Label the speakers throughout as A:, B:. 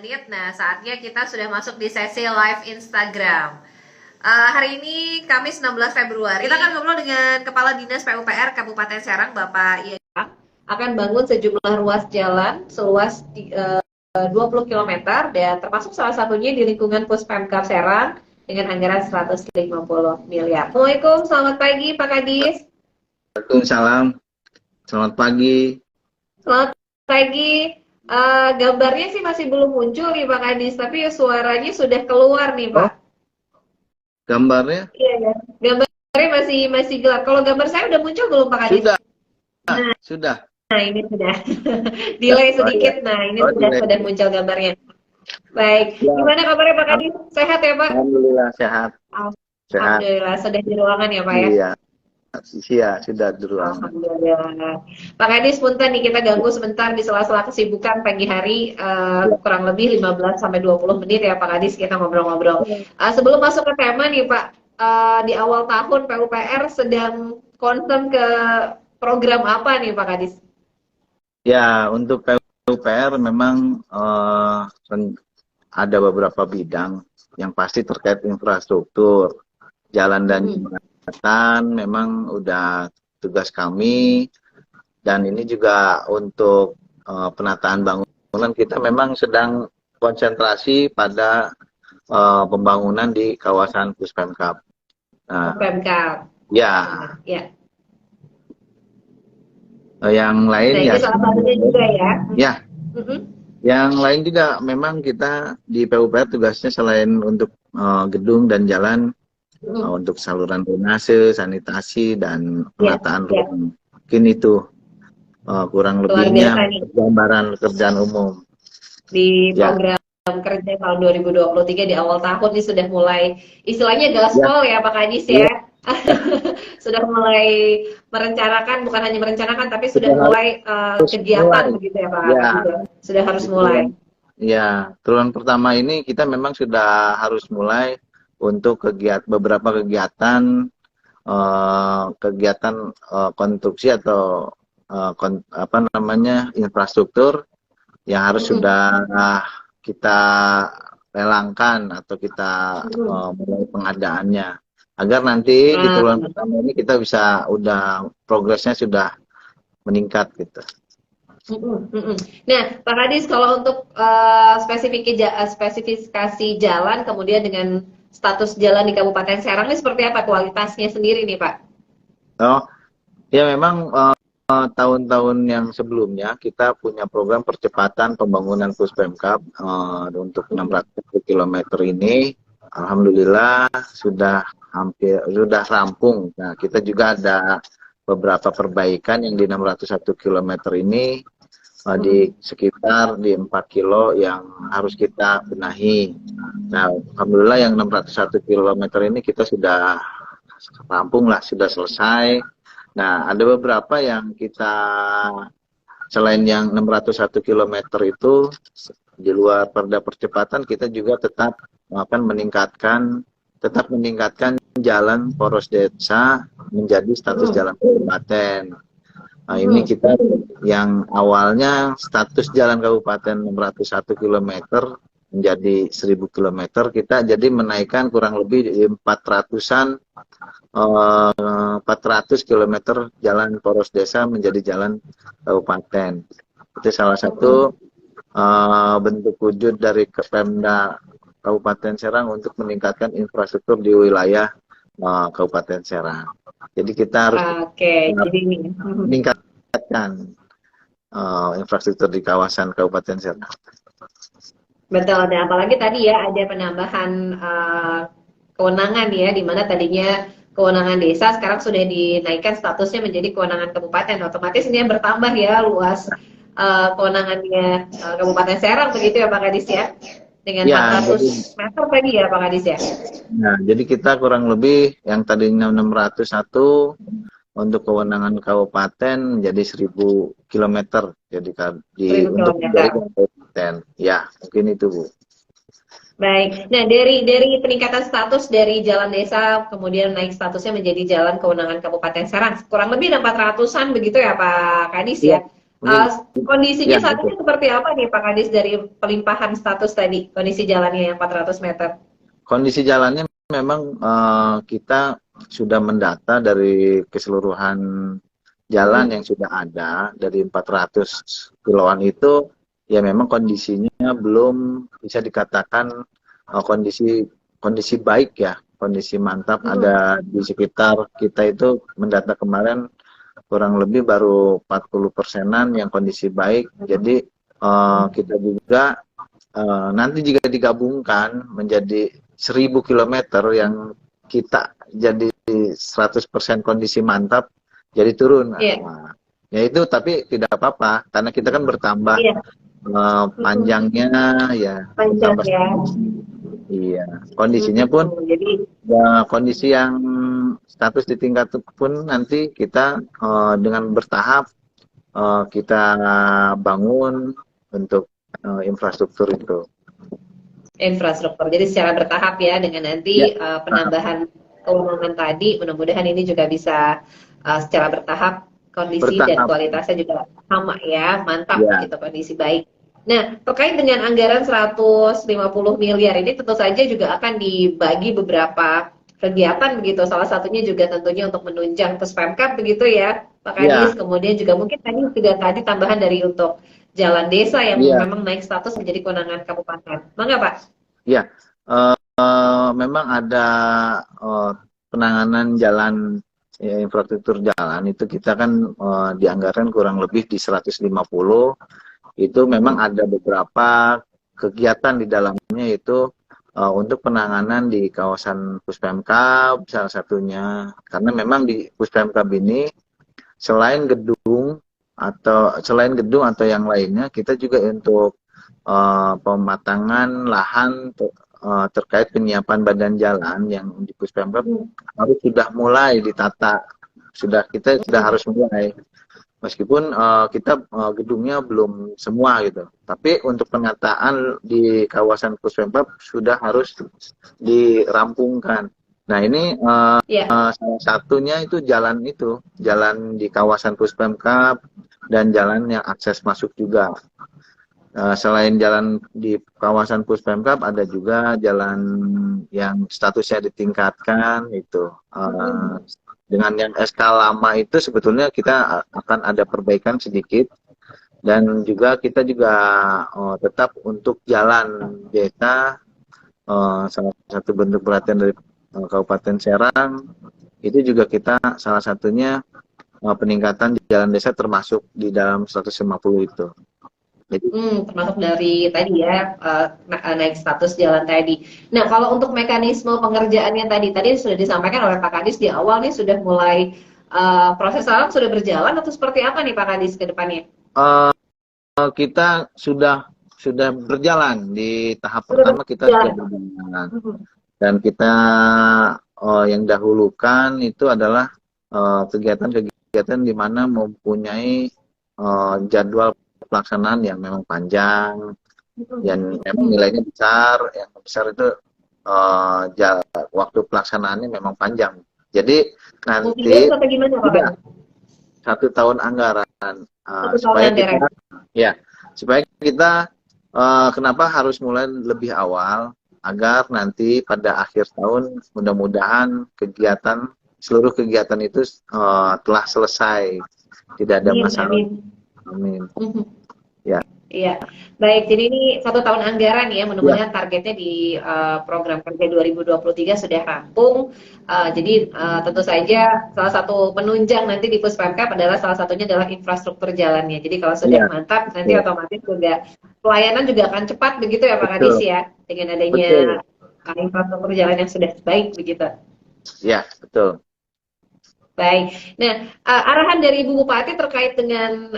A: menit. Nah, saatnya kita sudah masuk di sesi live Instagram. Hari ini Kamis 16 Februari, kita akan ngobrol dengan Kepala Dinas PUPR Kabupaten Serang, Bapak Ian. Akan bangun sejumlah ruas jalan seluas 20 km dan termasuk salah satunya di lingkungan Puspemkab Serang dengan anggaran 150 miliar. Assalamualaikum, selamat pagi Pak Kadis.
B: Waalaikumsalam, selamat pagi.
A: Selamat pagi. Gambarnya sih masih belum muncul nih Pak Kadis, tapi suaranya sudah keluar nih Pak.
B: Gambarnya?
A: Iya ya. Gambarnya masih gelap. Kalau gambar saya udah muncul belum Pak Kadis?
B: Sudah.
A: Nah ini sudah. Delay sedikit. Nah ini sudah muncul gambarnya. Baik. Ya. Gimana kabarnya Pak Kadis? Sehat ya Pak?
B: Alhamdulillah sehat.
A: Alhamdulillah sudah di ruangan ya Pak ya?
B: Iya, sudah di ruangan.
A: Alhamdulillah. Pak Kadis, punten nih kita ganggu sebentar di sela-sela kesibukan pagi hari, kurang lebih 15-20 menit ya Pak Kadis, kita ngobrol-ngobrol. Sebelum masuk ke tema nih Pak, di awal tahun PUPR sedang concern ke program apa nih Pak Kadis?
B: Ya, untuk PUPR memang ada beberapa bidang yang pasti terkait infrastruktur, jalan dan jembatan memang udah tugas kami, dan ini juga untuk penataan bangunan kita memang sedang konsentrasi pada pembangunan di kawasan Puspemkab. Nah,
A: Puspemkab.
B: Ya.
A: Ya.
B: Yang lain
A: nah,
B: ya.
A: Itu salah satunya juga ya.
B: Ya. Yang lain juga memang kita di PUPR tugasnya selain untuk gedung dan jalan, untuk saluran drainase, sanitasi, dan penataan ruang. Mungkin itu kurang lebihnya gambaran kerjaan umum.
A: Di program kerja tahun 2023 di awal tahun ini sudah mulai istilahnya gaspol ya Pak Kadis ya. Sudah mulai merencanakan, bukan hanya merencanakan tapi sudah mulai kegiatan begitu ya Pak Kadis. Sudah harus mulai.
B: Ya, triwulan pertama ini kita memang sudah harus mulai untuk beberapa kegiatan konstruksi atau infrastruktur yang harus sudah kita lelangkan atau kita mulai pengadaannya, agar nanti di triwulan pertama ini kita bisa progresnya sudah meningkat gitu.
A: Nah, Pak Kadis, kalau untuk spesifikasi jalan kemudian dengan status jalan di Kabupaten Serang ini seperti apa kualitasnya sendiri nih Pak?
B: Oh, ya memang tahun-tahun yang sebelumnya kita punya program percepatan pembangunan Puspemkab untuk 600 km ini. Alhamdulillah sudah rampung. Nah, kita juga ada beberapa perbaikan yang di 601 km ini di sekitar di 4 kilo yang harus kita benahi. Nah, alhamdulillah yang 601 km ini kita sudah rampung lah, sudah selesai. Nah, ada beberapa yang kita selain yang 601 km itu di luar perda percepatan, kita juga tetap akan meningkatkan jalan poros desa menjadi status jalan kabupaten. Nah, ini kita yang awalnya status jalan kabupaten 601 km menjadi 1000 km, kita jadi menaikkan kurang lebih 400 km jalan poros desa menjadi jalan kabupaten. Itu salah satu bentuk wujud dari Pemda Kabupaten Serang untuk meningkatkan infrastruktur di wilayah Kabupaten Serang. Jadi kita harus meningkatkan infrastruktur di kawasan Kabupaten Serang.
A: Betul, dan apalagi tadi ya ada penambahan kewenangan ya, di mana tadinya kewenangan desa sekarang sudah dinaikkan statusnya menjadi kewenangan kabupaten. Otomatis ini yang bertambah ya luas kewenangannya Kabupaten Serang begitu ya Pak Kadis ya. Dengan 400 meter tadi ya Pak Kadis ya.
B: Nah, jadi kita kurang lebih yang tadinya 601 untuk kewenangan kabupaten menjadi 1000 km. Jadi untuk kabupaten. Ya, mungkin itu Bu.
A: Baik. Nah, dari peningkatan status dari jalan desa kemudian naik statusnya menjadi jalan kewenangan Kabupaten Serang. Kurang lebih 400-an begitu ya Pak Kadis ya.
B: Ini
A: Kondisinya
B: ya
A: saat
B: betul.
A: ini seperti apa nih Pak Kadis dari pelimpahan status tadi, kondisi jalannya yang 400 meter?
B: Kondisi jalannya memang kita sudah mendata dari keseluruhan jalan yang sudah ada dari 400 kiloan itu, ya memang kondisinya belum bisa dikatakan kondisi kondisi baik ya, kondisi mantap. Ada di sekitar kita itu mendata kemarin kurang lebih baru 40%-an yang kondisi baik. Jadi kita juga nanti jika digabungkan menjadi 1000 kilometer yang kita jadi 100% kondisi mantap, jadi turun.
A: Iya,
B: Nah, ya itu tapi tidak apa-apa karena kita kan bertambah
A: iya,
B: panjangnya ya,
A: panjang
B: bertambah.
A: ya.
B: Iya, kondisinya pun
A: Jadi
B: ya kondisi yang status di tingkat pun nanti kita dengan bertahap kita bangun untuk infrastruktur itu.
A: infrastruktur. Jadi secara bertahap ya dengan
B: Ya,
A: nanti penambahan kewenangan tadi, mudah-mudahan ini juga bisa secara bertahap kondisi dan
B: bertahap.
A: kualitasnya juga sama ya, mantap
B: Ya,
A: begitu kondisi baik. Nah, terkait dengan anggaran 150 miliar ini tentu saja juga akan dibagi beberapa kegiatan begitu. Salah satunya juga tentunya untuk menunjang Puspemkab begitu ya, Pak
B: ya,
A: Kadis. Kemudian juga mungkin tadi tambahan dari untuk jalan desa yang
B: ya,
A: memang naik status menjadi kewenangan kabupaten. Mangga Pak?
B: ya. Memang ada penanganan jalan ya, infrastruktur jalan itu kita kan dianggarkan kurang lebih di 150. Itu memang ada beberapa kegiatan di dalamnya itu untuk penanganan di kawasan Puspemkab salah satunya, karena memang di Puspemkab ini selain gedung atau yang lainnya, kita juga untuk pematangan lahan terkait penyiapan badan jalan yang di Puspemkab harus sudah mulai ditata, kita sudah harus mulai. Meskipun kita gedungnya belum semua gitu, tapi untuk penataan di kawasan Puspemkab sudah harus dirampungkan. Nah ini
A: Ya.
B: salah satunya itu jalan di kawasan Puspemkab dan jalan yang akses masuk juga. Selain jalan di kawasan Puspemkab, ada juga jalan yang statusnya ditingkatkan itu. Dengan yang SK lama itu sebetulnya kita akan ada perbaikan sedikit, dan juga kita juga tetap untuk jalan desa, salah satu bentuk perhatian dari Kabupaten Serang itu juga kita salah satunya peningkatan di jalan desa termasuk di dalam 150 itu. Jadi,
A: Termasuk dari tadi ya naik status jalan tadi. Nah, kalau untuk mekanisme pengerjaannya tadi sudah disampaikan oleh Pak Kadis di awal nih sudah mulai proses alam sudah berjalan atau seperti apa nih Pak Kadis ke depannya?
B: kita sudah berjalan di tahap pertama, kita sudah berjalan, dan kita yang dahulukan itu adalah kegiatan-kegiatan di mana mempunyai jadwal pelaksanaan yang memang panjang, yang memang nilainya besar. Yang besar itu waktu pelaksanaannya memang panjang. Jadi nanti sudah 1 tahun anggaran, supaya kita kenapa harus mulai lebih awal, agar nanti pada akhir tahun mudah-mudahan seluruh kegiatan itu telah selesai, tidak ada masalah. Amin. Ya.
A: Iya, baik. Jadi ini 1 tahun anggaran ya, mudah-mudahan targetnya di program kerja 2023 sudah rampung. Jadi tentu saja salah satu penunjang nanti di Puspemkab adalah salah satunya adalah infrastruktur jalannya. Jadi kalau sudah mantap, nanti otomatis juga pelayanan juga akan cepat begitu ya Pak Kadis ya, dengan adanya infrastruktur jalan yang sudah baik begitu.
B: Ya, betul.
A: Baik. Nah, arahan dari Ibu Bupati terkait dengan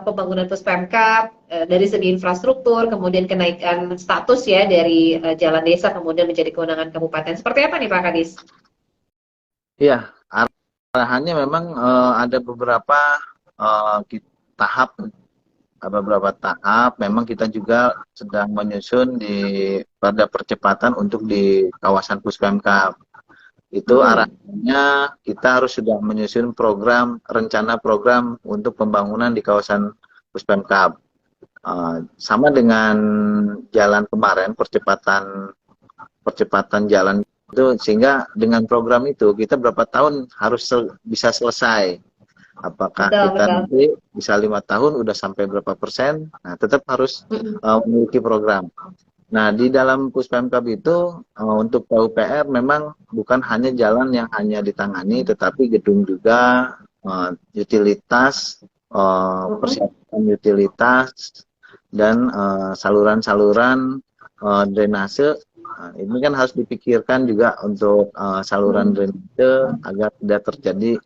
A: pembangunan Puspemkab dari segi infrastruktur, kemudian kenaikan status ya dari jalan desa kemudian menjadi kewenangan kabupaten. Seperti apa nih Pak Kadis?
B: Iya, arahannya memang ada beberapa tahap. Memang kita juga sedang menyusun pada percepatan untuk di kawasan Puspemkab. Itu arahnya kita harus sudah menyusun rencana program untuk pembangunan di kawasan Puspemkab. Sama dengan jalan kemarin, percepatan jalan itu, sehingga dengan program itu kita berapa tahun harus bisa selesai. Apakah
A: Betul,
B: kita
A: betul.
B: nanti bisa 5 tahun udah sampai berapa persen? Nah, tetap harus memiliki program. Nah, di dalam Puspemkab itu untuk PUPR memang bukan hanya jalan yang hanya ditangani, tetapi gedung juga, utilitas, persiapan utilitas, dan saluran-saluran drainase. Nah, ini kan harus dipikirkan juga untuk saluran drainase agar tidak terjadi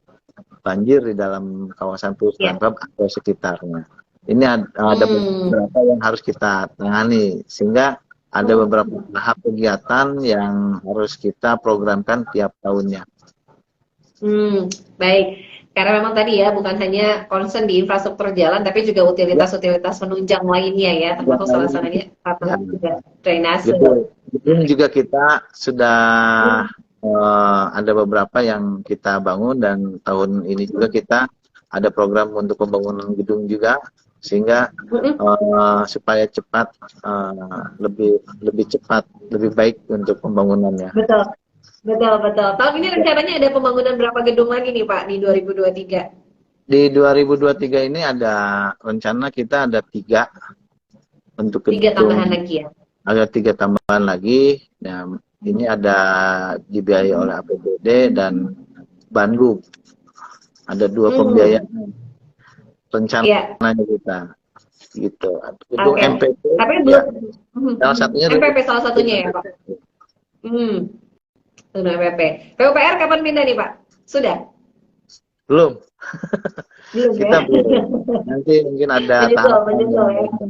B: banjir di dalam kawasan Puspemkab atau sekitarnya. Ini ada beberapa yang harus kita tangani, sehingga ada beberapa tahap kegiatan yang harus kita programkan tiap tahunnya.
A: Baik. Karena memang tadi ya bukan hanya concern di infrastruktur jalan, tapi juga utilitas-utilitas penunjang lainnya ya, termasuk salah satunya juga drainase.
B: Gedung juga kita sudah ada beberapa yang kita bangun, dan tahun ini juga kita ada program untuk pembangunan gedung juga, sehingga supaya cepat, lebih cepat, lebih baik untuk pembangunannya.
A: Betul, betul, betul. Tahun ini rencananya ada pembangunan berapa gedung lagi nih Pak di 2023?
B: Di 2023 ini ada rencana kita ada 3 untuk gedung.
A: 3 tambahan lagi ya?
B: Ada 3 tambahan lagi. Nah, ini ada dibiayai oleh APBD dan Bandung. Ada 2 pembiayaan rencananya kita. Gitu. Gedung MPP.
A: Tapi
B: ya,
A: salah satunya MPP salah satunya ya Pak. Gedung MPP. PUPR kapan pindah nih Pak? Sudah?
B: Belum.
A: Belum
B: kita
A: ya?
B: belum. Nanti mungkin ada tahap ya.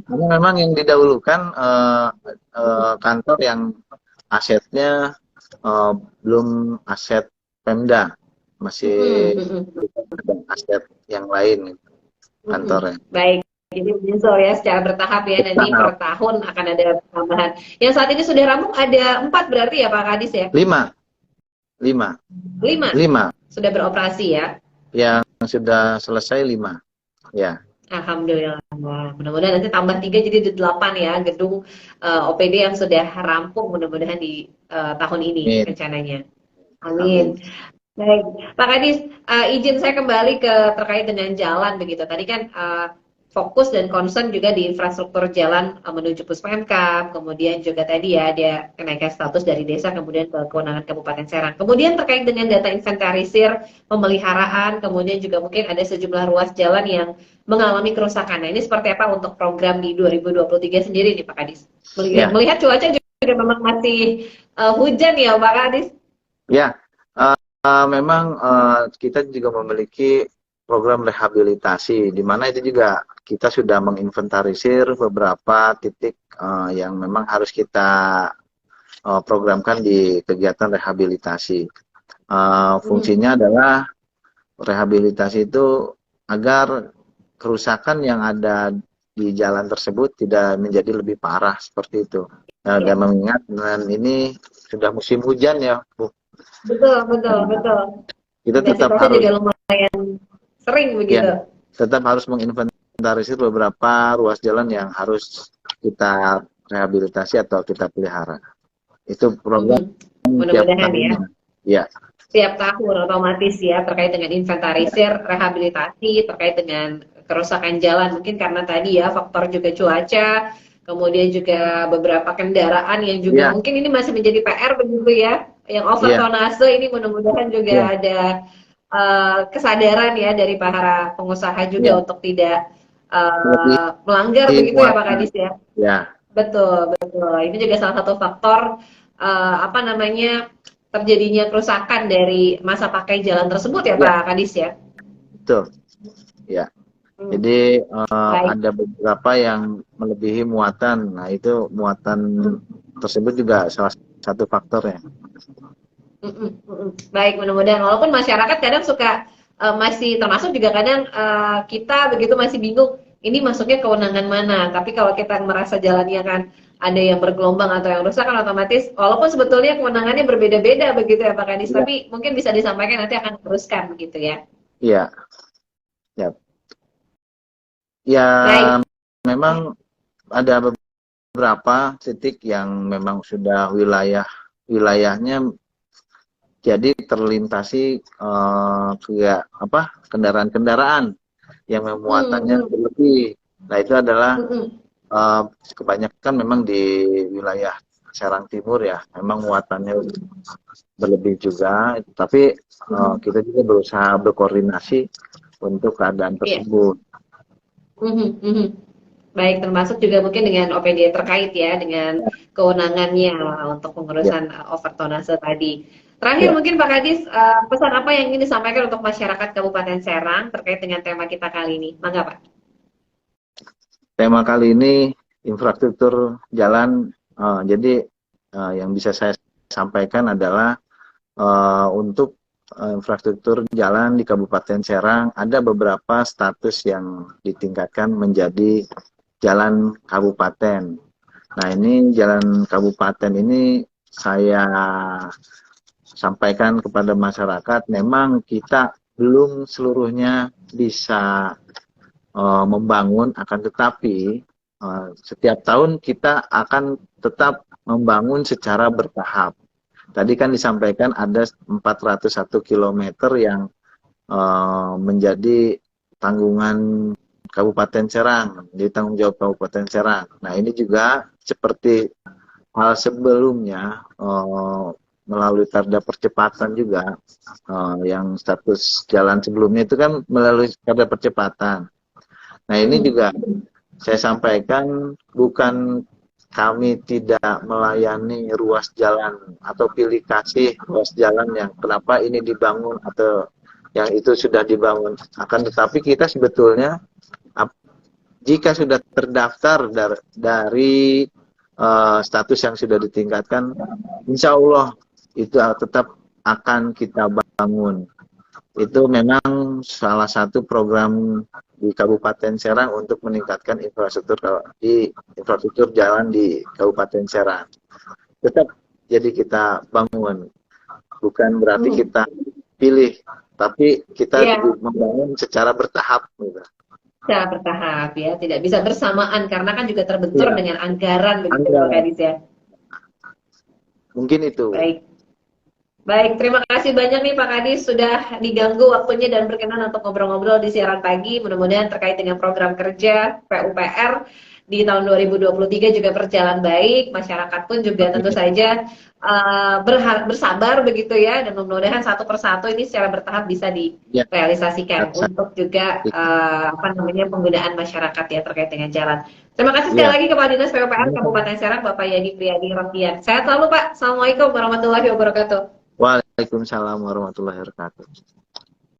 B: Karena memang yang didahulukan kantor yang asetnya belum aset Pemda, masih ada aset yang lain kantornya.
A: Baik, jadi menyusul ya secara bertahap ya, nanti per tahun akan ada tambahan. Yang saat ini sudah rampung ada 4 berarti ya Pak Kadis ya?
B: 5
A: sudah beroperasi ya?
B: Yang sudah selesai 5 ya.
A: Alhamdulillah. Mudah-mudahan nanti tambah 3 jadi 8 ya gedung OPD yang sudah rampung, mudah-mudahan di tahun ini rencananya. Amin. Baik, Pak Kadis, izin saya kembali terkait dengan jalan begitu. Tadi kan fokus dan concern juga di infrastruktur jalan menuju Puspemkab, kemudian juga tadi ya ada kenaikan status dari desa kemudian ke kewenangan Kabupaten Serang. Kemudian terkait dengan data inventarisir, pemeliharaan, kemudian juga mungkin ada sejumlah ruas jalan yang mengalami kerusakan. Nah, ini seperti apa untuk program di 2023 sendiri nih Pak Kadis? Melihat cuaca juga memang masih hujan ya Pak Kadis?
B: Ya, memang kita juga memiliki program rehabilitasi, di mana itu juga kita sudah menginventarisir beberapa titik yang memang harus kita programkan di kegiatan rehabilitasi. Fungsinya adalah rehabilitasi itu agar kerusakan yang ada di jalan tersebut tidak menjadi lebih parah seperti itu. Dan mengingat ini sudah musim hujan ya, Bu.
A: Betul.
B: Kita tetap harus
A: juga lumayan sering begitu.
B: Ya, tetap harus menginventarisir beberapa ruas jalan yang harus kita rehabilitasi atau kita pelihara. Itu program
A: mudah-mudahan ya.
B: Ya.
A: Setiap tahun otomatis ya, terkait dengan inventarisir, rehabilitasi, terkait dengan kerusakan jalan. Mungkin karena tadi ya faktor juga cuaca, kemudian juga beberapa kendaraan yang juga mungkin ini masih menjadi PR begitu ya. Yang over tonase ini mudah-mudahan juga ada kesadaran ya dari para pengusaha juga untuk tidak melanggar begitu ya Pak Kadis ya.
B: Ya.
A: Betul. Ini juga salah satu faktor terjadinya kerusakan dari masa pakai jalan tersebut ya Pak Kadis ya.
B: Betul. Ya. Jadi ada beberapa yang melebihi muatan. Nah, itu muatan tersebut juga salah satu faktornya.
A: Baik, mudah-mudahan walaupun masyarakat kadang suka masih termasuk juga kadang kita begitu masih bingung ini masuknya kewenangan mana, tapi kalau kita merasa jalannya kan ada yang bergelombang atau yang rusak kan otomatis walaupun sebetulnya kewenangannya berbeda-beda begitu ya Pak Kadis, tapi mungkin bisa disampaikan nanti akan teruskan begitu ya.
B: Iya. Ya,
A: Baik.
B: memang ada beberapa titik yang memang sudah wilayahnya jadi terlintasi kendaraan-kendaraan yang memuatannya
A: Hmm.
B: berlebih. Nah, itu adalah
A: Hmm.
B: kebanyakan memang di wilayah Serang Timur ya, memang muatannya berlebih juga. Tapi kita juga berusaha berkoordinasi untuk keadaan
A: Iya.
B: tersebut.
A: Mhm. Baik, termasuk juga mungkin dengan OPD terkait ya, dengan kewenangannya untuk
B: Ya,
A: pengurusan overtonase tadi. Terakhir
B: ya.
A: mungkin Pak Kadis, pesan apa yang ingin disampaikan untuk masyarakat Kabupaten Serang terkait dengan tema kita kali ini? Mangga Pak.
B: Tema kali ini infrastruktur jalan. Jadi yang bisa saya sampaikan adalah untuk infrastruktur jalan di Kabupaten Serang ada beberapa status yang ditingkatkan menjadi jalan kabupaten. Nah, ini jalan kabupaten ini saya sampaikan kepada masyarakat, memang kita belum seluruhnya bisa membangun, akan tetapi setiap tahun kita akan tetap membangun secara bertahap. Tadi kan disampaikan ada 401 kilometer yang menjadi tanggungan Kabupaten Serang, di tanggung jawab Kabupaten Serang. Nah, ini juga seperti hal sebelumnya melalui perda percepatan juga, yang status jalan sebelumnya itu kan melalui perda percepatan. Nah, ini juga saya sampaikan, bukan kami tidak melayani ruas jalan atau pilih kasih ruas jalan yang kenapa ini dibangun atau yang itu sudah dibangun. Akan tetapi kita sebetulnya jika sudah terdaftar dari status yang sudah ditingkatkan, insya Allah itu tetap akan kita bangun. Itu memang salah satu program di Kabupaten Serang untuk meningkatkan infrastruktur jalan di Kabupaten Serang. Tetap jadi kita bangun, bukan berarti kita pilih, tapi kita
A: Iya,
B: membangun secara bertahap gitu.
A: secara bertahap ya, tidak bisa bersamaan karena kan juga terbentur
B: Iya,
A: dengan anggaran begitu ya Pak
B: Anda
A: Kadis ya.
B: mungkin itu.
A: Baik. Baik, terima kasih banyak nih Pak Kadis sudah diganggu waktunya dan berkenan untuk ngobrol-ngobrol di siaran pagi. Mudah-mudahan terkait dengan program kerja PUPR di tahun 2023 juga berjalan baik. Masyarakat pun juga tentu saja bersabar begitu ya, dan mudah-mudahan satu persatu ini secara bertahap bisa
B: Ya,
A: direalisasikan untuk juga penggunaan masyarakat ya terkait dengan jalan. Terima kasih sekali
B: ya.
A: lagi Kepala Dinas PUPR Kabupaten Serang Bapak Yadi Priyadi Rofian. Sehat selalu Pak. Assalamualaikum warahmatullahi wabarakatuh.
B: Waalaikumsalam warahmatullahi wabarakatuh.